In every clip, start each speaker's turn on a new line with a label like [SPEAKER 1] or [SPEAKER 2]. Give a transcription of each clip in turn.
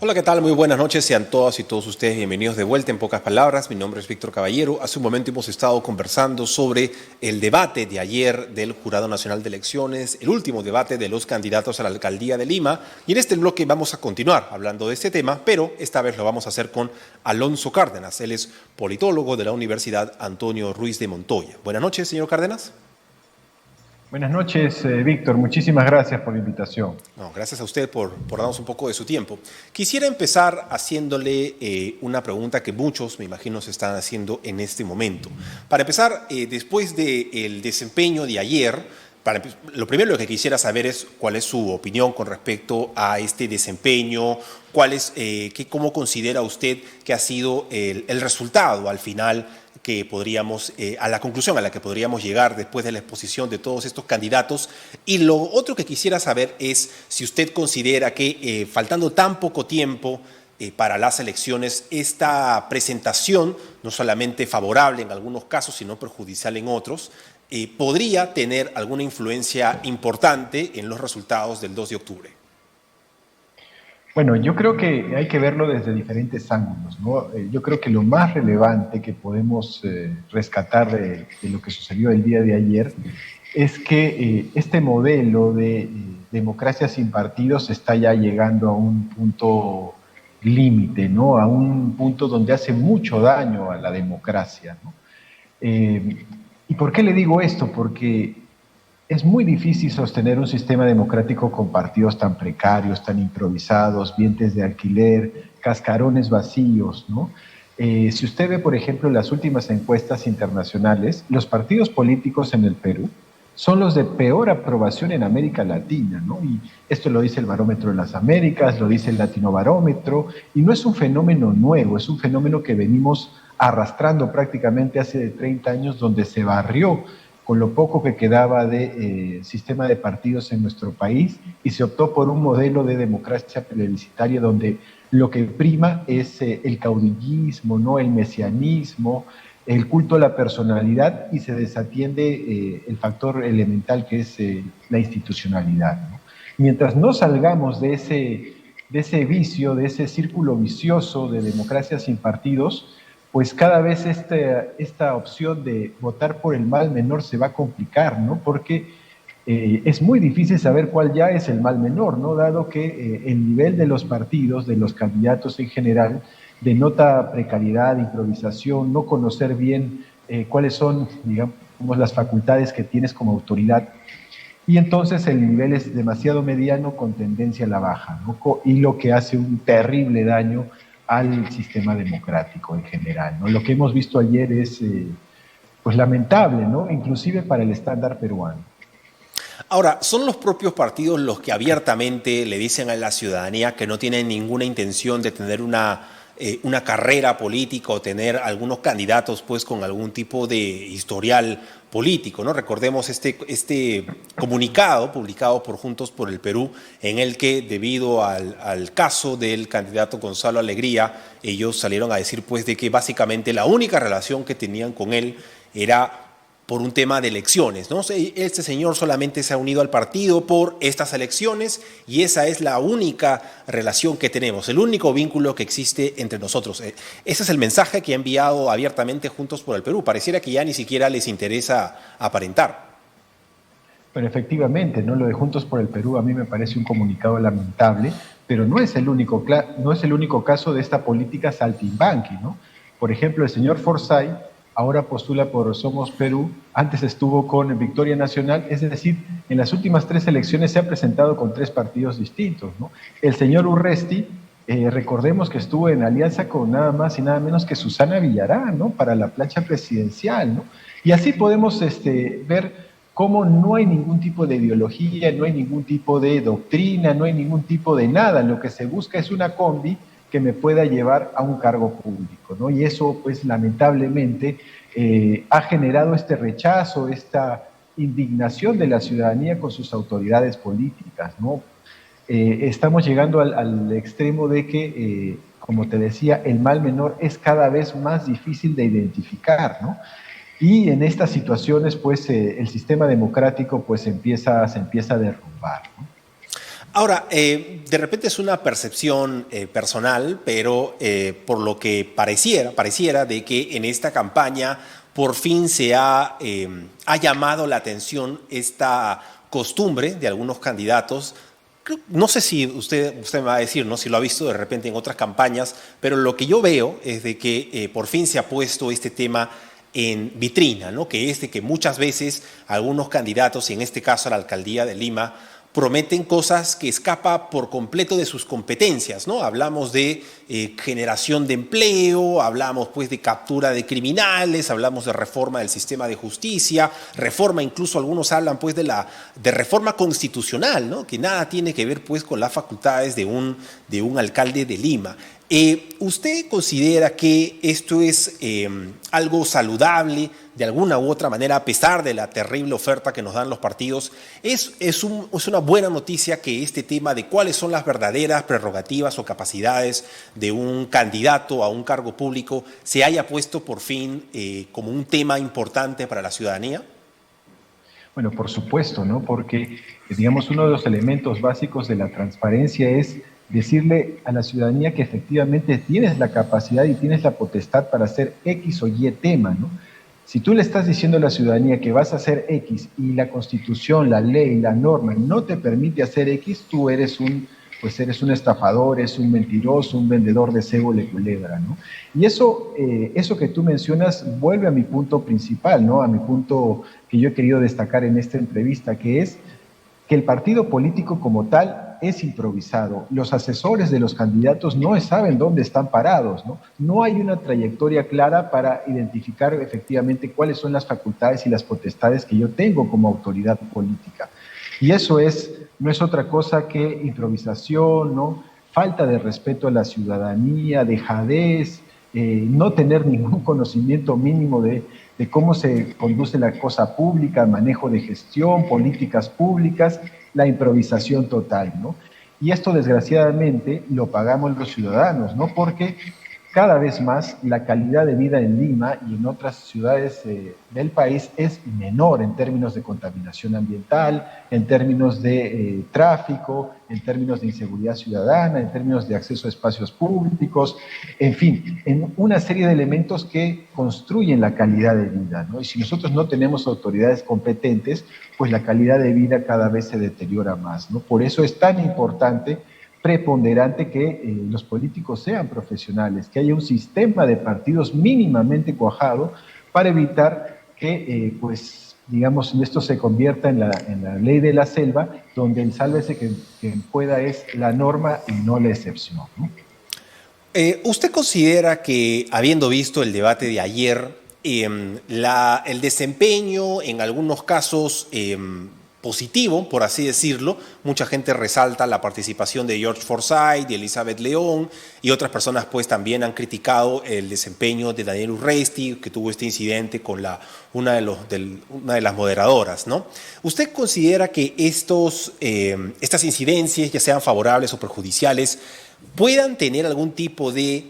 [SPEAKER 1] Hola, ¿qué tal? Muy buenas noches. Sean todas y todos ustedes bienvenidos de vuelta. En pocas palabras, mi nombre es Víctor Caballero. Hace un momento hemos estado conversando sobre el debate de ayer del Jurado Nacional de Elecciones, el último debate de los candidatos a la alcaldía de Lima. Y en este bloque vamos a continuar hablando de este tema, pero esta vez lo vamos a hacer con Alonso Cárdenas. Él es politólogo de la Universidad Antonio Ruiz de Montoya. Buenas noches, señor Cárdenas.
[SPEAKER 2] Buenas noches, Víctor. Muchísimas gracias por la invitación.
[SPEAKER 1] No, gracias a usted por darnos un poco de su tiempo. Quisiera empezar haciéndole una pregunta que muchos, me imagino, se están haciendo en este momento. Para empezar, después del desempeño de ayer, lo primero que quisiera saber es cuál es su opinión con respecto a este desempeño, cómo considera usted que ha sido el resultado al final, que podríamos, a la conclusión a la que podríamos llegar después de la exposición de todos estos candidatos. Y lo otro que quisiera saber es si usted considera que faltando tan poco tiempo para las elecciones, esta presentación, no solamente favorable en algunos casos, sino perjudicial en otros, podría tener alguna influencia importante en los resultados del 2 de octubre.
[SPEAKER 2] Bueno, yo creo que hay que verlo desde diferentes ángulos, ¿no? Yo creo que lo más relevante que podemos rescatar de lo que sucedió el día de ayer es que este modelo de democracia sin partidos está ya llegando a un punto límite, ¿no? A un punto donde hace mucho daño a la democracia, ¿no? ¿Y por qué le digo esto? Porque es muy difícil sostener un sistema democrático con partidos tan precarios, tan improvisados, vientres de alquiler, cascarones vacíos, ¿no? Si usted ve, por ejemplo, las últimas encuestas internacionales, los partidos políticos en el Perú son los de peor aprobación en América Latina, ¿no? Y esto lo dice el Barómetro de las Américas, lo dice el Latinobarómetro, y no es un fenómeno nuevo, es un fenómeno que venimos arrastrando prácticamente hace 30 años, donde se barrió con lo poco que quedaba de sistema de partidos en nuestro país, y se optó por un modelo de democracia plebiscitaria donde lo que prima es el caudillismo, ¿no? El mesianismo, el culto a la personalidad, y se desatiende el factor elemental que es la institucionalidad, ¿no? Mientras no salgamos de ese vicio, de ese círculo vicioso de democracia sin partidos, pues cada vez esta opción de votar por el mal menor se va a complicar, ¿no? Porque es muy difícil saber cuál ya es el mal menor, ¿no? Dado que el nivel de los partidos, de los candidatos en general, denota precariedad, improvisación, no conocer bien cuáles son, digamos, las facultades que tienes como autoridad. Y entonces el nivel es demasiado mediano con tendencia a la baja, ¿no? Y lo que hace un terrible daño al sistema democrático en general, ¿no? Lo que hemos visto ayer es pues lamentable, ¿no? Inclusive para el estándar peruano.
[SPEAKER 1] Ahora, ¿son los propios partidos los que abiertamente le dicen a la ciudadanía que no tienen ninguna intención de tener una carrera política o tener algunos candidatos pues con algún tipo de historial político, ¿no? Recordemos este comunicado publicado por Juntos por el Perú, en el que debido al caso del candidato Gonzalo Alegría, ellos salieron a decir pues de que básicamente la única relación que tenían con él era por un tema de elecciones, ¿no? Este señor solamente se ha unido al partido por estas elecciones y esa es la única relación que tenemos, el único vínculo que existe entre nosotros. Ese es el mensaje que ha enviado abiertamente Juntos por el Perú. Pareciera que ya ni siquiera les interesa aparentar.
[SPEAKER 2] Pero efectivamente, ¿no? Lo de Juntos por el Perú a mí me parece un comunicado lamentable, pero no es el único caso de esta política saltimbanqui, ¿no? Por ejemplo, el señor Forsyth ahora postula por Somos Perú, antes estuvo con Victoria Nacional, es decir, en las últimas 3 elecciones se ha presentado con 3 partidos distintos, ¿no? El señor Urresti, recordemos que estuvo en alianza con nada más y nada menos que Susana Villarán, ¿no? Para la plancha presidencial, ¿no? Y así podemos ver cómo no hay ningún tipo de ideología, no hay ningún tipo de doctrina, no hay ningún tipo de nada. Lo que se busca es una combi que me pueda llevar a un cargo público, ¿no? Y eso, pues, lamentablemente, ha generado este rechazo, esta indignación de la ciudadanía con sus autoridades políticas, ¿no? Estamos llegando al extremo de que, como te decía, el mal menor es cada vez más difícil de identificar, ¿no? Y en estas situaciones, pues, el sistema democrático, pues, se empieza a derrumbar, ¿no?
[SPEAKER 1] Ahora, de repente es una percepción personal, pero por lo que pareciera de que en esta campaña por fin ha llamado la atención esta costumbre de algunos candidatos. No sé si usted me va a decir, ¿no?, si lo ha visto de repente en otras campañas, pero lo que yo veo es de que por fin se ha puesto este tema en vitrina, ¿no?, que es de que muchas veces algunos candidatos, y en este caso a la alcaldía de Lima, prometen cosas que escapan por completo de sus competencias, ¿no? Hablamos de generación de empleo, hablamos pues de captura de criminales, hablamos de reforma del sistema de justicia, reforma, incluso algunos hablan pues de reforma constitucional, ¿no?, que nada tiene que ver pues con las facultades de un alcalde de Lima. ¿Usted considera que esto es algo saludable de alguna u otra manera, a pesar de la terrible oferta que nos dan los partidos? ¿Es una buena noticia que este tema de cuáles son las verdaderas prerrogativas o capacidades de un candidato a un cargo público se haya puesto por fin como un tema importante para la ciudadanía?
[SPEAKER 2] Bueno, por supuesto, ¿no? Porque, digamos, uno de los elementos básicos de la transparencia es decirle a la ciudadanía que efectivamente tienes la capacidad y tienes la potestad para hacer X o Y tema, ¿no? Si tú le estás diciendo a la ciudadanía que vas a hacer X y la Constitución, la ley, la norma no te permite hacer X, tú eres un estafador, eres un mentiroso, un vendedor de cebo de culebra, ¿no? Y eso que tú mencionas vuelve a mi punto principal, ¿no? A mi punto que yo he querido destacar en esta entrevista, que es que el partido político como tal es improvisado. Los asesores de los candidatos no saben dónde están parados, ¿no? No hay una trayectoria clara para identificar efectivamente cuáles son las facultades y las potestades que yo tengo como autoridad política. Y eso no es otra cosa que improvisación, ¿no? Falta de respeto a la ciudadanía, dejadez, no tener ningún conocimiento mínimo de cómo se conduce la cosa pública, manejo de gestión, políticas públicas, la improvisación total, ¿no? Y esto, desgraciadamente, lo pagamos los ciudadanos, ¿no? Porque cada vez más la calidad de vida en Lima y en otras ciudades del país es menor en términos de contaminación ambiental, en términos de tráfico, en términos de inseguridad ciudadana, en términos de acceso a espacios públicos, en fin, en una serie de elementos que construyen la calidad de vida, ¿no? Y si nosotros no tenemos autoridades competentes, pues la calidad de vida cada vez se deteriora más, ¿no? Por eso es tan importante, preponderante, que los políticos sean profesionales, que haya un sistema de partidos mínimamente cuajado para evitar que, pues, digamos, esto se convierta en la ley de la selva, donde el sálvese quien pueda es la norma y no la excepción, ¿no?
[SPEAKER 1] ¿Usted considera que, habiendo visto el debate de ayer, el desempeño en algunos casos positivo, por así decirlo, mucha gente resalta la participación de George Forsyth, de Elizabeth León, y otras personas pues también han criticado el desempeño de Daniel Urresti, que tuvo este incidente con una de las moderadoras, ¿no? ¿Usted considera que estas incidencias, ya sean favorables o perjudiciales, puedan tener algún tipo de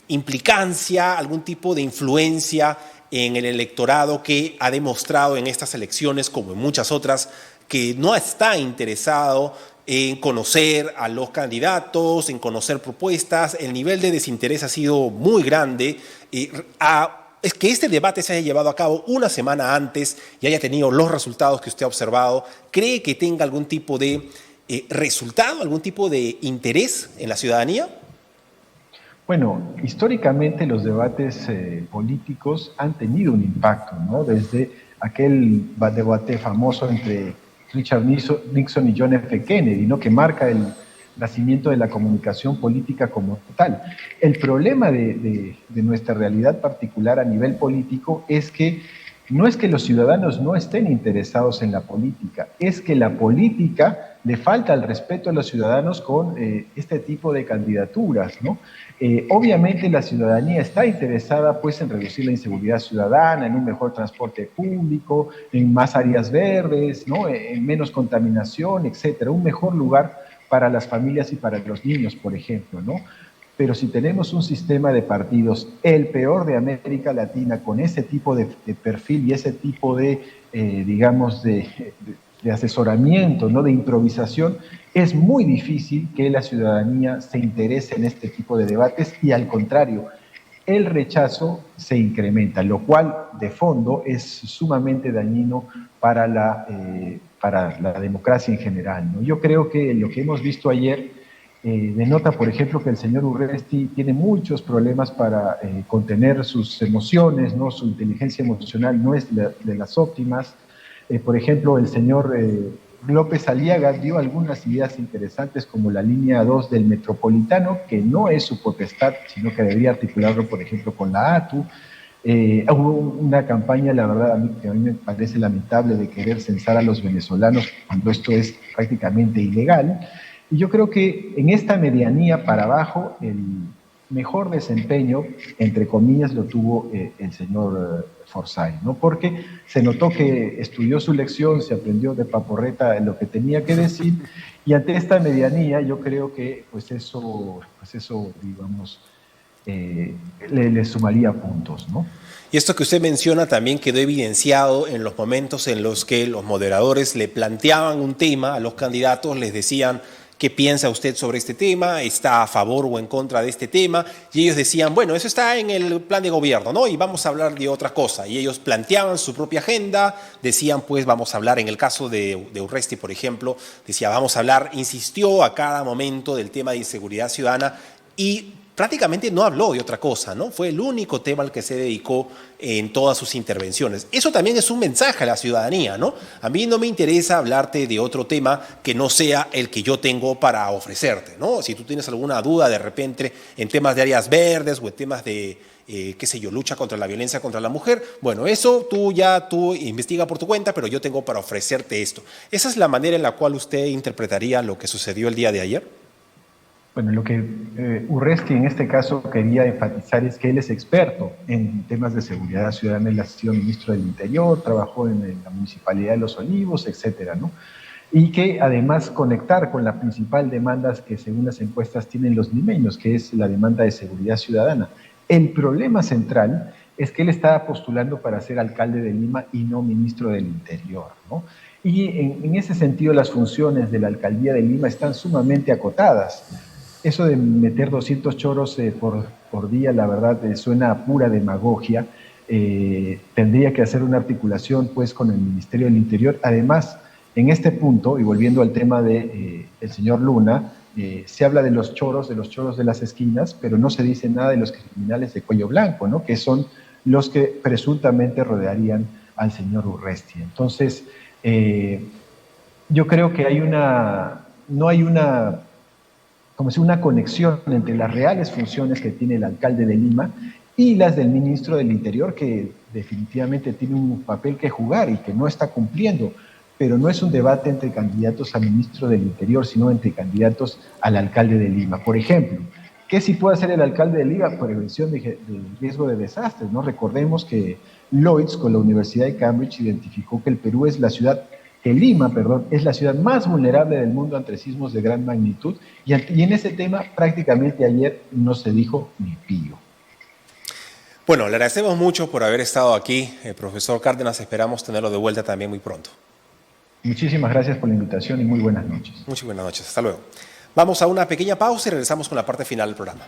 [SPEAKER 1] implicancia, algún tipo de influencia en el electorado que ha demostrado en estas elecciones, como en muchas otras, que no está interesado en conocer a los candidatos, en conocer propuestas? El nivel de desinterés ha sido muy grande. Es que este debate se haya llevado a cabo una semana antes y haya tenido los resultados que usted ha observado. ¿Cree que tenga algún tipo de resultado, algún tipo de interés en la ciudadanía?
[SPEAKER 2] Bueno, históricamente los debates políticos han tenido un impacto, ¿no? Desde aquel debate famoso entre Richard Nixon y John F. Kennedy, ¿no?, que marca el nacimiento de la comunicación política como tal. El problema de nuestra realidad particular a nivel político es que no es que los ciudadanos no estén interesados en la política, es que la política le falta el respeto a los ciudadanos con este tipo de candidaturas, ¿no? Obviamente la ciudadanía está interesada pues en reducir la inseguridad ciudadana, en un mejor transporte público, en más áreas verdes, ¿no? En menos contaminación, etcétera, un mejor lugar para las familias y para los niños, por ejemplo, ¿no? Pero si tenemos un sistema de partidos, el peor de América Latina, con ese tipo de perfil y ese tipo de, digamos, de asesoramiento, ¿no? De improvisación, es muy difícil que la ciudadanía se interese en este tipo de debates y al contrario, el rechazo se incrementa, lo cual de fondo es sumamente dañino para la democracia en general, ¿no? Yo creo que lo que hemos visto ayer denota, por ejemplo, que el señor Urresti tiene muchos problemas para contener sus emociones, ¿no? Su inteligencia emocional no es de las óptimas. Por ejemplo, el señor López Aliaga dio algunas ideas interesantes como la línea 2 del Metropolitano, que no es su potestad, sino que debería articularlo, por ejemplo, con la ATU. Hubo una campaña, la verdad, que a mí me parece lamentable, de querer censar a los venezolanos cuando esto es prácticamente ilegal. Y yo creo que en esta medianía para abajo, el mejor desempeño, entre comillas, lo tuvo el señor Forsyth, ¿no? Porque se notó que estudió su lección, se aprendió de paporreta lo que tenía que decir, y ante esta medianía yo creo que pues eso digamos, le sumaría puntos, ¿no?
[SPEAKER 1] Y esto que usted menciona también quedó evidenciado en los momentos en los que los moderadores le planteaban un tema a los candidatos, les decían: ¿qué piensa usted sobre este tema? ¿Está a favor o en contra de este tema? Y ellos decían: bueno, eso está en el plan de gobierno, ¿no? Y vamos a hablar de otra cosa. Y ellos planteaban su propia agenda, decían, pues vamos a hablar, en el caso de Urresti, por ejemplo, decía, vamos a hablar, insistió a cada momento del tema de inseguridad ciudadana y prácticamente no habló de otra cosa, ¿no? Fue el único tema al que se dedicó en todas sus intervenciones. Eso también es un mensaje a la ciudadanía, ¿no? A mí no me interesa hablarte de otro tema que no sea el que yo tengo para ofrecerte, ¿no? Si tú tienes alguna duda de repente en temas de áreas verdes o en temas de, qué sé yo, lucha contra la violencia contra la mujer, bueno, eso tú investiga por tu cuenta, pero yo tengo para ofrecerte esto. ¿Esa es la manera en la cual usted interpretaría lo que sucedió el día de ayer?
[SPEAKER 2] Bueno, lo que Urresti en este caso quería enfatizar es que él es experto en temas de seguridad ciudadana. Él ha sido ministro del Interior, trabajó en la Municipalidad de Los Olivos, etcétera, ¿no? Y que además conectar con la principal demanda que según las encuestas tienen los limeños, que es la demanda de seguridad ciudadana. El problema central es que él estaba postulando para ser alcalde de Lima y no ministro del Interior, ¿no? Y en ese sentido las funciones de la alcaldía de Lima están sumamente acotadas. Eso de meter 200 choros por día, la verdad, suena a pura demagogia. Tendría que hacer una articulación pues con el Ministerio del Interior. Además, en este punto, y volviendo al tema de el señor Luna, se habla de los choros de las esquinas, pero no se dice nada de los criminales de cuello blanco, ¿no? Que son los que presuntamente rodearían al señor Urresti. Entonces, yo creo que no hay como si una conexión entre las reales funciones que tiene el alcalde de Lima y las del ministro del Interior, que definitivamente tiene un papel que jugar y que no está cumpliendo. Pero no es un debate entre candidatos a ministro del Interior, sino entre candidatos al alcalde de Lima. Por ejemplo, ¿qué sí puede hacer el alcalde de Lima? Prevención de riesgo de desastres, ¿no? Recordemos que Lloyds, con la Universidad de Cambridge, identificó que el Perú es Lima, es la ciudad más vulnerable del mundo ante sismos de gran magnitud, y en ese tema prácticamente ayer no se dijo ni pío.
[SPEAKER 1] Bueno, le agradecemos mucho por haber estado aquí, profesor Cárdenas. Esperamos tenerlo de vuelta también muy pronto.
[SPEAKER 2] Muchísimas gracias por la invitación y muy buenas noches.
[SPEAKER 1] Muchas buenas noches. Hasta luego. Vamos a una pequeña pausa y regresamos con la parte final del programa.